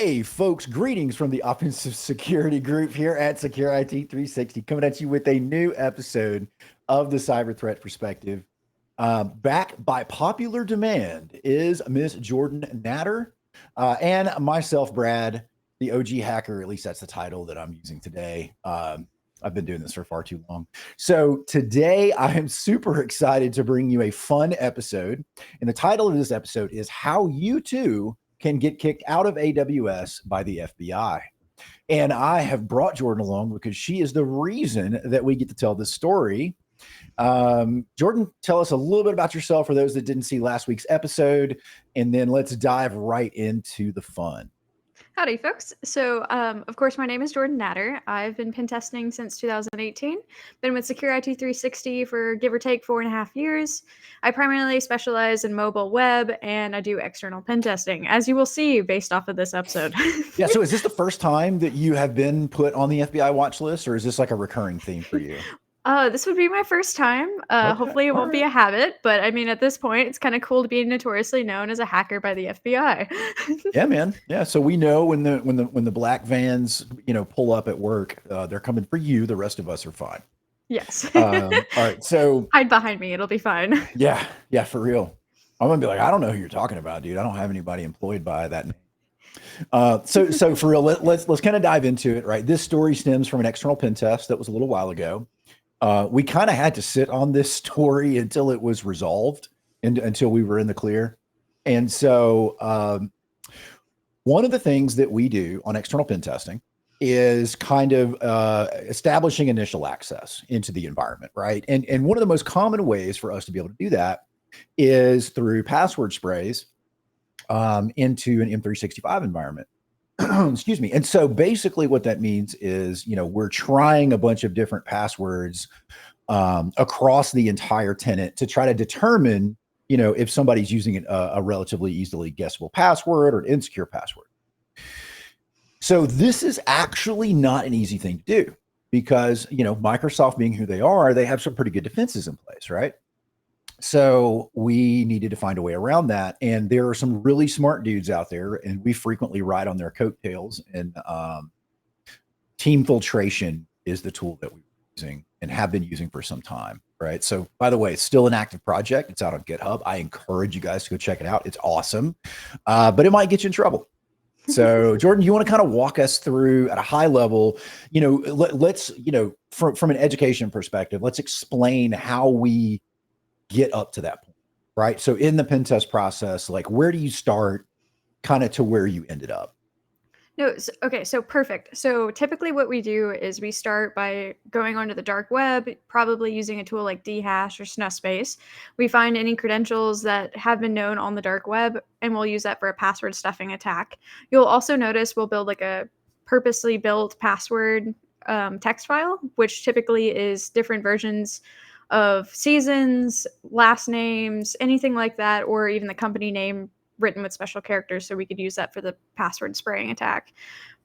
Hey, folks, greetings from the Offensive Security Group here at Secure IT 360, coming at you with a new episode of the Cyber Threat Perspective. Back by popular demand is Miss Jordan Natter and myself, Brad, the OG hacker. At least that's the title that I'm using today. I've been doing this for far too long. So today I am super excited to bring you a fun episode. And the title of this episode is How You Too Can Get Kicked Out of AWS by the FBI. And I have brought Jordan along because she is the reason that we get to tell this story. Jordan, tell us a little bit about yourself for those that didn't see last week's episode, and then let's dive right into the fun. Howdy, folks. So, of course, my name is Jordan Natter. I've been pen testing since 2018. Been with Secure IT 360 for give or take 4.5 years. I primarily specialize in mobile web, and I do external pen testing, as you will see based off of this episode. Yeah. So, is this the first time that you have been put on the FBI watch list, or is this like a recurring theme for you? This would be my first time. Okay. Hopefully, it won't be a habit, but I mean, at this point, it's kind of cool to be notoriously known as a hacker by the FBI. Yeah, man. Yeah. So we know when the black vans pull up at work, they're coming for you. The rest of us are fine. Yes. All right. So Hide behind me; it'll be fine. yeah, for real. I'm gonna be like, I don't know who you're talking about, dude. I don't have anybody employed by that name. So for real, let's kind of dive into it. Right. This story stems from an external pen test that was a little while ago. We kind of had to sit on this story until it was resolved and until we were in the clear. And so one of the things that we do on external pen testing is kind of establishing initial access into the environment, right? And one of the most common ways for us to be able to do that is through password sprays into an M365 environment. Excuse me. And so basically what that means is, we're trying a bunch of different passwords across the entire tenant to try to determine, if somebody's using a relatively easily guessable password or an insecure password. So this is actually not an easy thing to do because, Microsoft being who they are, they have some pretty good defenses in place, right? So we needed to find a way around that. And there are some really smart dudes out there, and we frequently ride on their coattails. And team filtration is the tool that we're using and have been using for some time, right? So by the way, it's still an active project. It's out on GitHub. I encourage you guys to go check it out. It's awesome, but it might get you in trouble. So Jordan, you want to kind of walk us through at a high level, let's, from an education perspective, let's explain how we get up to that point, right? So in the pen test process, like where do you start kind of to where you ended up? No, okay, so perfect. So typically what we do is we start by going onto the dark web, probably using a tool like dhash or snuspace. We find any credentials that have been known on the dark web, and we'll use that for a password stuffing attack. You'll also notice we'll build like a purposely built password text file, which typically is different versions of seasons, last names, anything like that, or even the company name written with special characters, so we could use that for the password spraying attack.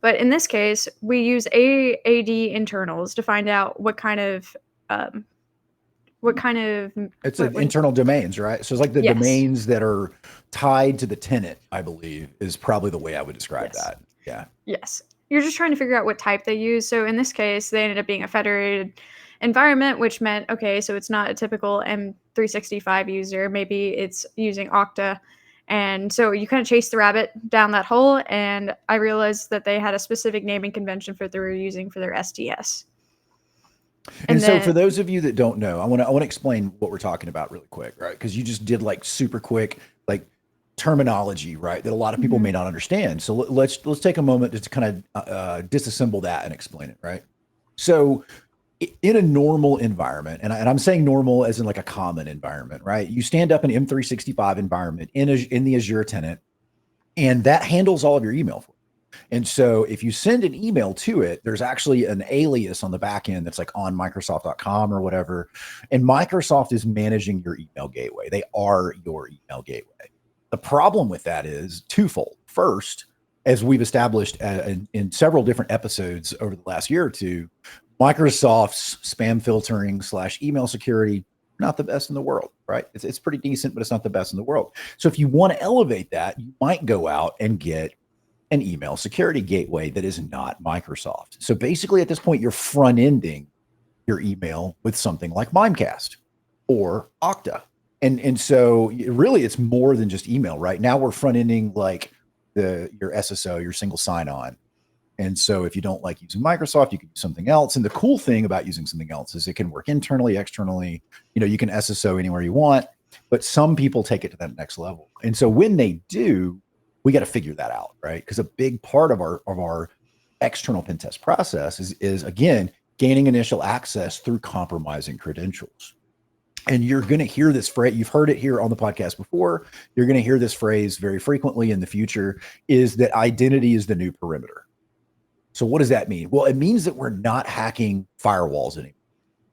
But in this case, we use AAD internals to find out what kind of it's internal domains, right? So it's like the yes. domains that are tied to the tenant, I believe, is probably the way I would describe that. Yeah. Yes. You're just trying to figure out what type they use. So in this case, they ended up being a federated environment, which meant, okay, so it's not a typical M365 user. Maybe it's using Okta. And so you kind of chase the rabbit down that hole. And I realized that they had a specific naming convention for what they were using for their STS. And so for those of you that don't know, I want to explain what we're talking about really quick, right? Because you just did like super quick, like terminology, right? That a lot of people may not understand. So let's take a moment to kind of disassemble that and explain it, right? So in a normal environment, and I'm saying normal as in like a common environment, right? You stand up an M365 environment in the Azure tenant, and that handles all of your email for you. And so if you send an email to it, there's actually an alias on the back end that's like on Microsoft.com or whatever. And Microsoft is managing your email gateway. They are your email gateway. The problem with that is twofold. First, as we've established in several different episodes over the last year or two, Microsoft's spam filtering / email security, not the best in the world, right? It's pretty decent, but it's not the best in the world. So if you want to elevate that, you might go out and get an email security gateway that is not Microsoft. So basically, at this point, you're front ending your email with something like Mimecast or Okta. And so really it's more than just email, right? Now we're front ending like your SSO, your single sign on. And so if you don't like using Microsoft, you can use something else. And the cool thing about using something else is it can work internally, externally. You can SSO anywhere you want, but some people take it to that next level. And so when they do, we got to figure that out, right? Because a big part of our external pen test process is again gaining initial access through compromising credentials. And you're going to hear this phrase, you've heard it here on the podcast before. You're going to hear this phrase very frequently in the future, is that identity is the new perimeter. So what does that mean? Well, it means that we're not hacking firewalls anymore,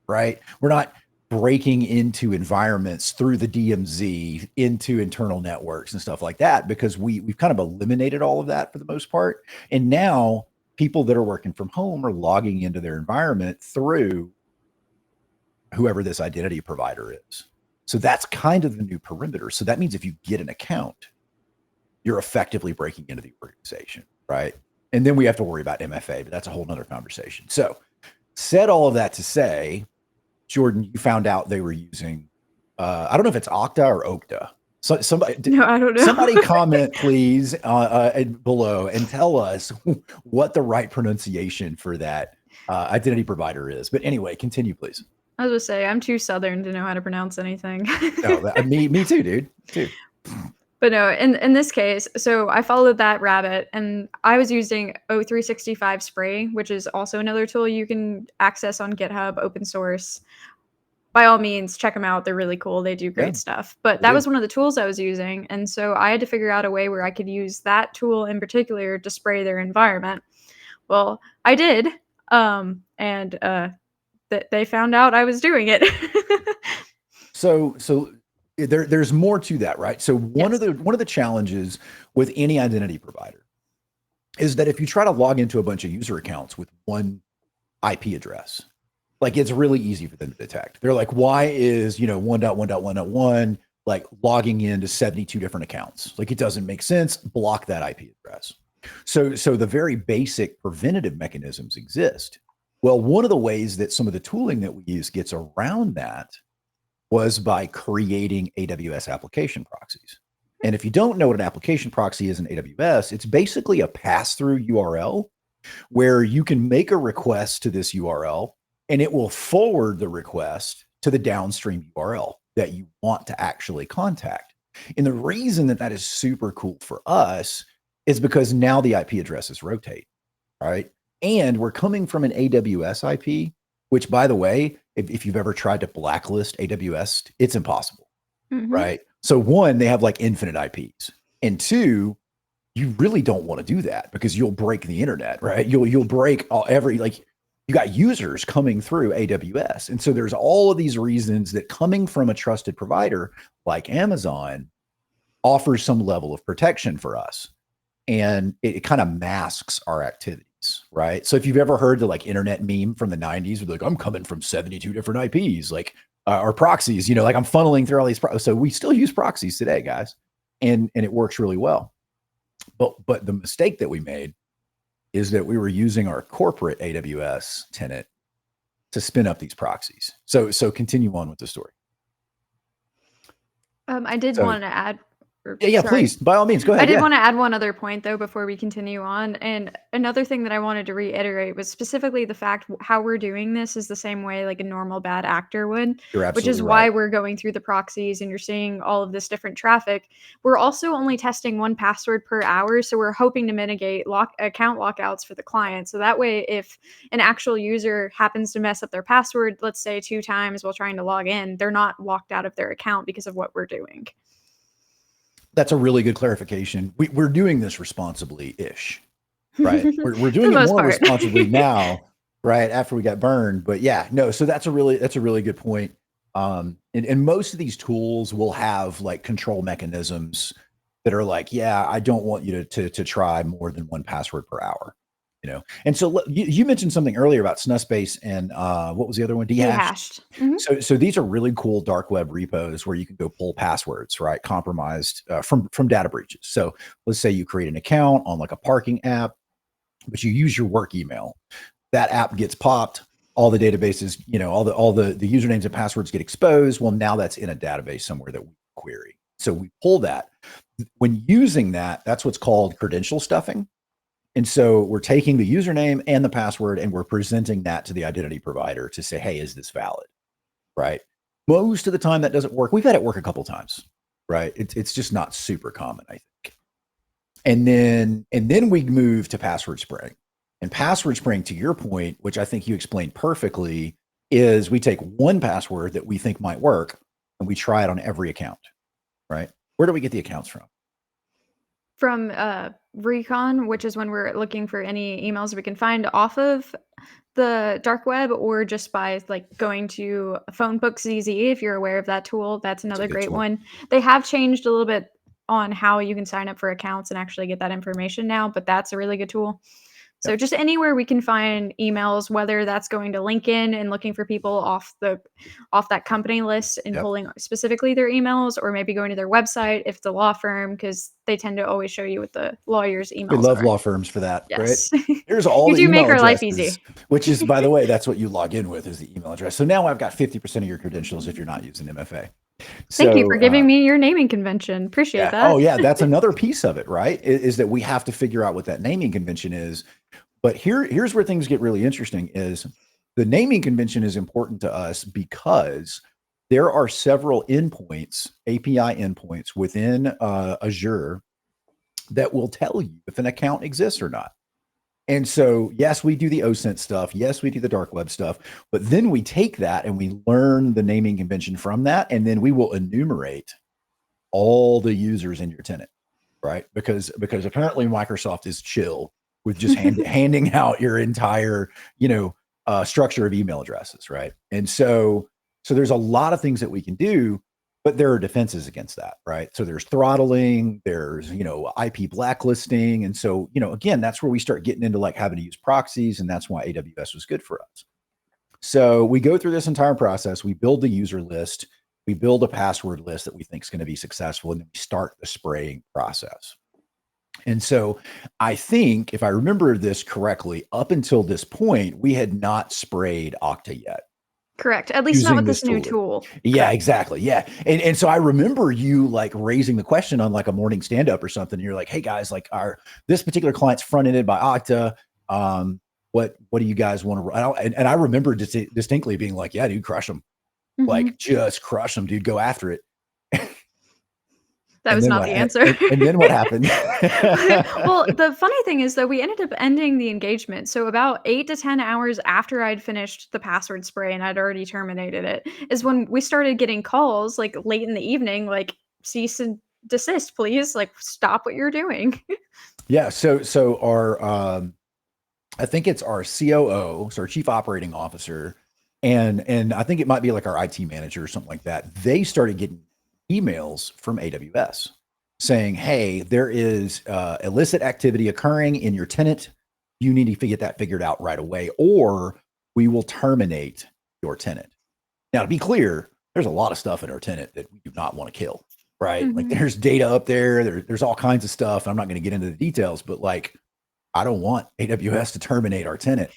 right? We're not breaking into environments through the DMZ into internal networks and stuff like that, because we've kind of eliminated all of that for the most part. And now people that are working from home are logging into their environment through whoever this identity provider is. So that's kind of the new perimeter. So that means if you get an account, you're effectively breaking into the organization, right? And then we have to worry about MFA, but that's a whole nother conversation. So said all of that to say, Jordan, you found out they were using, I don't know if it's Okta or Okta. So No, I don't know. Somebody comment please below and tell us what the right pronunciation for that identity provider is. But anyway, continue, please. I was gonna say, I'm too Southern to know how to pronounce anything. No, me too, dude. Too. But no, in this case, so I followed that rabbit and I was using O365 Spray, which is also another tool you can access on GitHub, open source. By all means, check them out. They're really cool. They do great stuff. But that was one of the tools I was using. And so I had to figure out a way where I could use that tool in particular to spray their environment. Well, I did. They found out I was doing it. So there's more to that, right? So one of the challenges with any identity provider is that if you try to log into a bunch of user accounts with one IP address, like it's really easy for them to detect. They're like, why is 1.1.1.1 like logging into 72 different accounts? Like it doesn't make sense. Block that IP address. So the very basic preventative mechanisms exist. Well, one of the ways that some of the tooling that we use gets around that was by creating AWS application proxies. And if you don't know what an application proxy is in AWS, it's basically a pass-through URL where you can make a request to this URL and it will forward the request to the downstream URL that you want to actually contact. And the reason that is super cool for us is because now the IP addresses rotate, right? And we're coming from an AWS IP, which, by the way, if you've ever tried to blacklist AWS, it's impossible, right? So one, they have like infinite IPs. And two, you really don't want to do that because you'll break the internet, right? You'll break you got users coming through AWS. And so there's all of these reasons that coming from a trusted provider like Amazon offers some level of protection for us. And it kind of masks our activities, right? So if you've ever heard the like internet meme from the 90s, with like, I'm coming from 72 different IPs, like or proxies, like I'm funneling through all these. So we still use proxies today, guys. And it works really well. But the mistake that we made is that we were using our corporate AWS tenant to spin up these proxies. So continue on with the story. I did want to add. Yeah, please, by all means, go ahead. I did want to add one other point though before we continue on. And another thing that I wanted to reiterate was specifically the fact how we're doing this is the same way like a normal bad actor would, which is why we're going through the proxies and you're seeing all of this different traffic. We're also only testing one password per hour, so we're hoping to mitigate account lockouts for the client. So that way, if an actual user happens to mess up their password, let's say 2 times while trying to log in, they're not locked out of their account because of what we're doing. That's a really good clarification. We're doing this responsibly-ish, right? We're doing it more responsibly now, right? After we got burned, but yeah, no. So that's a really good point. And most of these tools will have like control mechanisms that are like, yeah, I don't want you to try more than one password per hour. And so you mentioned something earlier about Snuspace and what was the other one? Dehashed. Dehashed. Mhm. So these are really cool dark web repos where you can go pull passwords, right? Compromised from data breaches. So let's say you create an account on like a parking app, but you use your work email. That app gets popped. All the databases, all the usernames and passwords get exposed. Well, now that's in a database somewhere that we query. So we pull that. When using that, that's what's called credential stuffing. And so we're taking the username and the password and we're presenting that to the identity provider to say, hey, is this valid? Right. Most of the time that doesn't work. We've had it work a couple times, right? It's just not super common, I think. And then we move to password spraying. And password spraying, to your point, which I think you explained perfectly, is we take one password that we think might work and we try it on every account, right? Where do we get the accounts from? From Recon, which is when we're looking for any emails we can find off of the dark web, or just by like going to phone book ZZ. If you're aware of that tool, that's another great tool. one. They have changed a little bit on how you can sign up for accounts and actually get that information now, but that's a really good tool. So Yep. just anywhere we can find emails, whether that's going to LinkedIn and looking for people off that company list and Yep. pulling specifically their emails, or maybe going to their website if it's a law firm, because they tend to always show you what the lawyer's emails We love are. law firms for that, Yes. right? Here's all You the do make email our life addresses, easy. which is, by the way, that's what you log in with is the email address. So now I've got 50% of your credentials if you're not using MFA. Thank you for So giving me your naming convention. Appreciate yeah. that. Oh yeah, that's another piece of it, right? Is that we have to figure out what that naming convention is. But here's where things get really interesting is the naming convention is important to us because there are several endpoints, API endpoints within Azure that will tell you if an account exists or not. And so, yes, we do the OSINT stuff. Yes, we do the dark web stuff. But then we take that and we learn the naming convention from that. And then we will enumerate all the users in your tenant, right? Because apparently Microsoft is chill with just handing out your entire, structure of email addresses, right? And so there's a lot of things that we can do, but there are defenses against that, right? So there's throttling, there's IP blacklisting, and so again, that's where we start getting into like having to use proxies, and that's why AWS was good for us. So we go through this entire process. We build the user list. We build a password list that we think is going to be successful, and then we start the spraying process. And so I think, if I remember this correctly, up until this point, we had not sprayed Okta yet. Correct. At least not with this new tool. Yeah, Correct. exactly. Yeah. And so I remember you like raising the question on like a morning stand up or something. And you're like, hey guys, like this particular client's front ended by Okta. What do you guys want to run? And I remember distinctly being like, yeah, dude, crush them. Mm-hmm. Like just crush them, dude. Go after it. That was not the answer. And then what happened? Well, the funny thing is that we ended up ending the engagement. So about 8 to 10 hours after I'd finished the password spray and I'd already terminated it is when we started getting calls like late in the evening, like cease and desist, please. Like stop what you're doing. Yeah. So our I think it's our COO, so our chief operating officer, and I think it might be like our IT manager or something like that. They started getting emails from AWS saying, hey, there is illicit activity occurring in your tenant. You need to get that figured out right away, or we will terminate your tenant. Now, to be clear, there's a lot of stuff in our tenant that we do not want to kill, right? Mm-hmm. Like there's data up there's all kinds of stuff. I'm not going to get into the details, but like, I don't want AWS to terminate our tenant.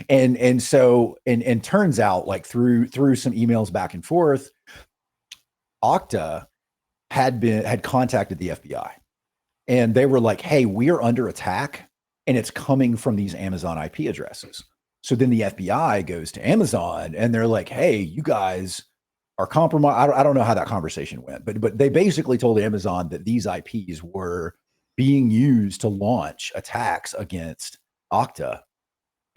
And so turns out like through some emails back and forth, Okta had contacted the FBI and they were like, hey, we are under attack and it's coming from these Amazon IP addresses. So then the FBI goes to Amazon and they're like, hey, you guys are compromised. I don't know how that conversation went, but they basically told Amazon that these IPs were being used to launch attacks against Okta.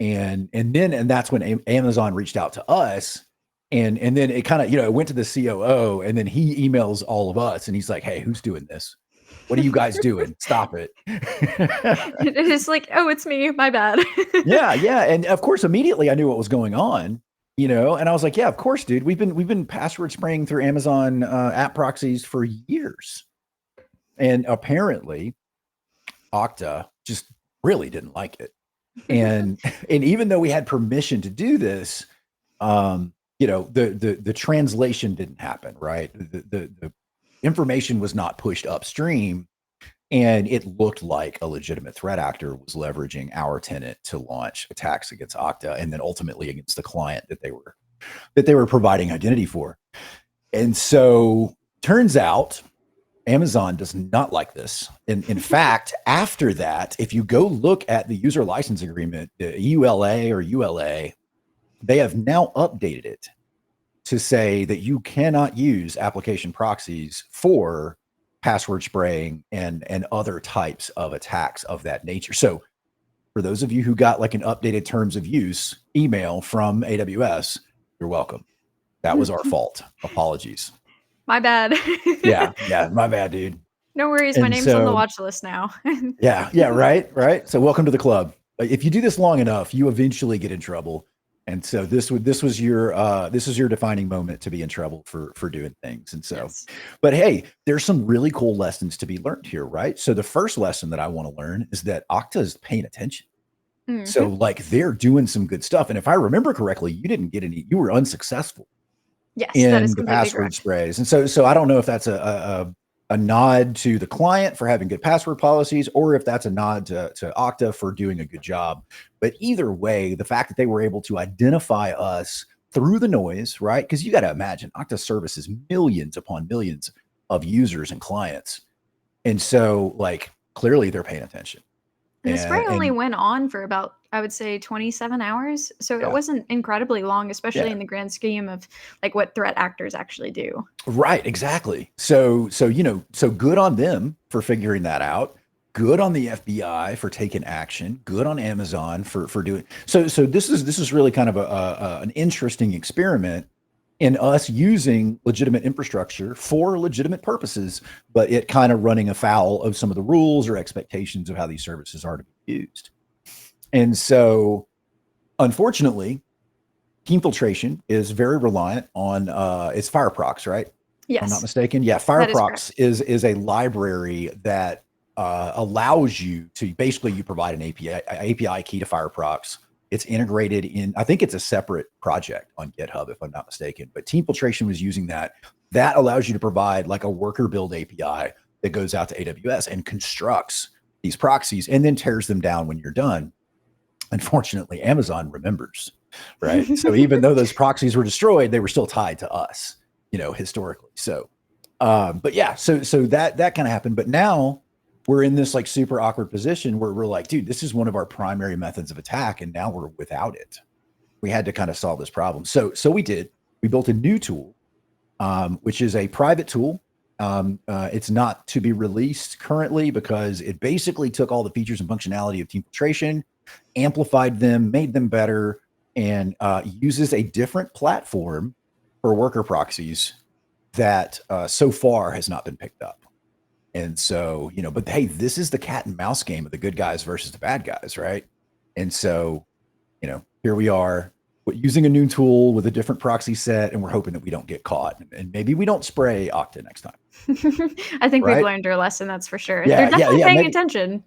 And that's when Amazon reached out to us. And then it kind of, it went to the COO and then he emails all of us and he's like, hey, who's doing this? What are you guys doing? Stop it. It's like, oh, it's me. My bad. Yeah. And of course, immediately I knew what was going on, and I was like, yeah, of course, dude, we've been password spraying through Amazon app proxies for years. And apparently Okta just really didn't like it. And even though we had permission to do this, the translation didn't happen, right? The information was not pushed upstream, and it looked like a legitimate threat actor was leveraging our tenant to launch attacks against Okta, and then ultimately against the client that they were providing identity for. And so turns out Amazon does not like this. In fact, after that, if you go look at the user license agreement, the ULA, they have now updated it to say that you cannot use application proxies for password spraying and other types of attacks of that nature. So for those of you who got like an updated terms of use email from AWS, you're welcome. That was our fault. Apologies. My bad. Yeah, my bad, dude. No worries. My And name's on the so, watch list now. yeah, right. So welcome to the club. If you do this long enough, you eventually get in trouble. And so this was your defining moment to be in trouble for doing things. And so, Yes. but hey, there's some really cool lessons to be learned here, right? So the first lesson that I want to learn is that Okta is paying attention. So Mhm. like they're doing some good stuff. And if I remember correctly, you were unsuccessful Yes, that is in the completely password correct. sprays. And so I don't know if that's a nod to the client for having good password policies, or if that's a nod to Okta for doing a good job. But either way, the fact that they were able to identify us through the noise, right? Because you got to imagine Okta services millions upon millions of users and clients. And so like clearly they're paying attention. And the spray only And went on for about, I would say, 27 hours. So it yeah. wasn't incredibly long, especially Yeah. in the grand scheme of like what threat actors actually do. Right, exactly. So good on them for figuring that out. Good on the FBI for taking action. Good on Amazon for doing. So this is really kind of an interesting experiment in us using legitimate infrastructure for legitimate purposes, but it kind of running afoul of some of the rules or expectations of how these services are to be used. And so, unfortunately, team filtration is very reliant on it's Fireprox, right? If I'm not Yes, mistaken. Yeah, that is correct. Fireprox is a library that allows you to basically you provide an API key to Fireprox. It's integrated in. I think it's a separate project on GitHub, if I'm not mistaken. But Team Filtration was using that. That allows you to provide like a worker build API that goes out to AWS and constructs these proxies and then tears them down when you're done. Unfortunately, Amazon remembers, right? So even though those proxies were destroyed, they were still tied to us, historically. So, but yeah, so that kind of happened. But now we're in this like super awkward position where we're like, dude, this is one of our primary methods of attack, and now we're without it. We had to kind of solve this problem. So we did. We built a new tool, which is a private tool. It's not to be released currently because it basically took all the features and functionality of team filtration, amplified them, made them better, and uses a different platform for worker proxies that so far has not been picked up. And so, but hey, this is the cat and mouse game of the good guys versus the bad guys, right? And so, here we are using a new tool with a different proxy set, and we're hoping that we don't get caught, and maybe we don't spray Okta next time, I think we've right? learned our lesson, that's for sure. They're definitely Yeah, paying maybe, attention.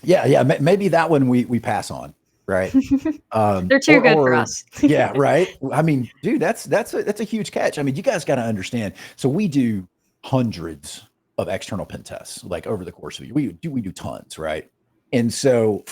yeah, maybe that one we pass on, right? They're too Or good for or us. yeah, right. I mean, dude, that's a huge catch. I mean, you guys got to understand. So we do hundreds of external pen tests, like over the course of the year. We do tons, right? And so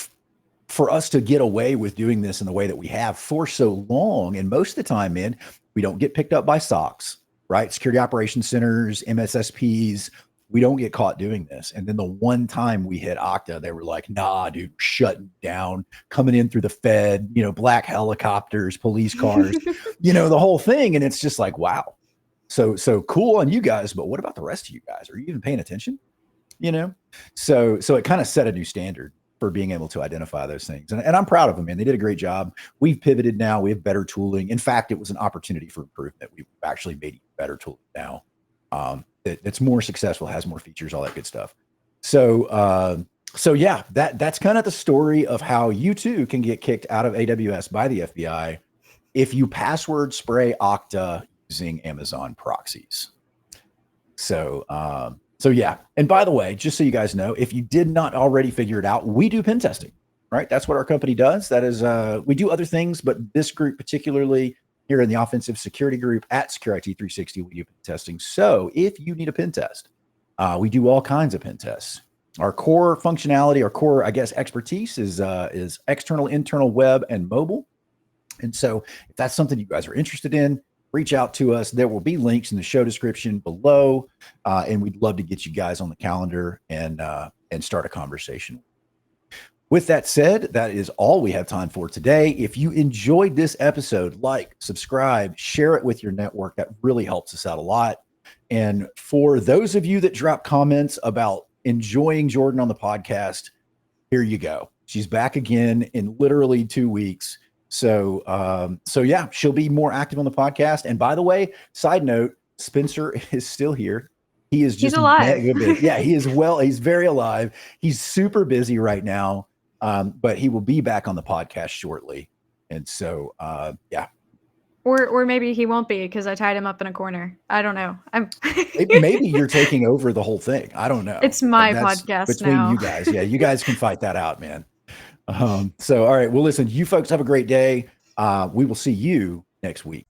for us to get away with doing this in the way that we have for so long, and most of the time, man, we don't get picked up by SOCs, right? Security operations centers, MSSPs. We don't get caught doing this. And then the one time we hit Okta, they were like, nah, dude, shutting down, coming in through the Fed, black helicopters, police cars, the whole thing. And it's just like, wow. So cool on you guys, but what about the rest of you guys? Are you even paying attention? you know so it kind of set a new standard for being able to identify those things, and I'm proud of them, man. They did a great job. We've pivoted now. We have better tooling. In fact, it was an opportunity for improvement. We've actually made better tooling now, that's more successful, has more features, all that good stuff. So yeah, that's kind of the story of how you too can get kicked out of AWS by the FBI if you password spray Okta using Amazon proxies. So yeah. And by the way, just so you guys know, if you did not already figure it out, we do pen testing. right? That's what our company does. That is, we do other things, but this group, particularly here in the offensive security group at Secure IT 360, we do pen testing. So if you need a pen test, we do all kinds of pen tests. Our core functionality, our core, I guess, expertise is external, internal, web, and mobile. And so if that's something you guys are interested in, reach out to us. There will be links in the show description below, and we'd love to get you guys on the calendar and start a conversation. With that said, that is all we have time for today. If you enjoyed this episode, like, subscribe, share it with your network. That really helps us out a lot. And for those of you that drop comments about enjoying Jordan on the podcast, here you go. She's back again in literally 2 weeks. So yeah, she'll be more active on the podcast. And by the way, side note, Spencer is still here. He's alive. Yeah, he is well. He's very alive. He's super busy right now. But he will be back on the podcast shortly. And so, yeah. Or maybe he won't be because I tied him up in a corner. I don't know. Maybe you're taking over the whole thing. I don't know. It's my podcast between now. You guys. Yeah, you guys can fight that out, man. So, all right. Well, listen, you folks have a great day. We will see you next week.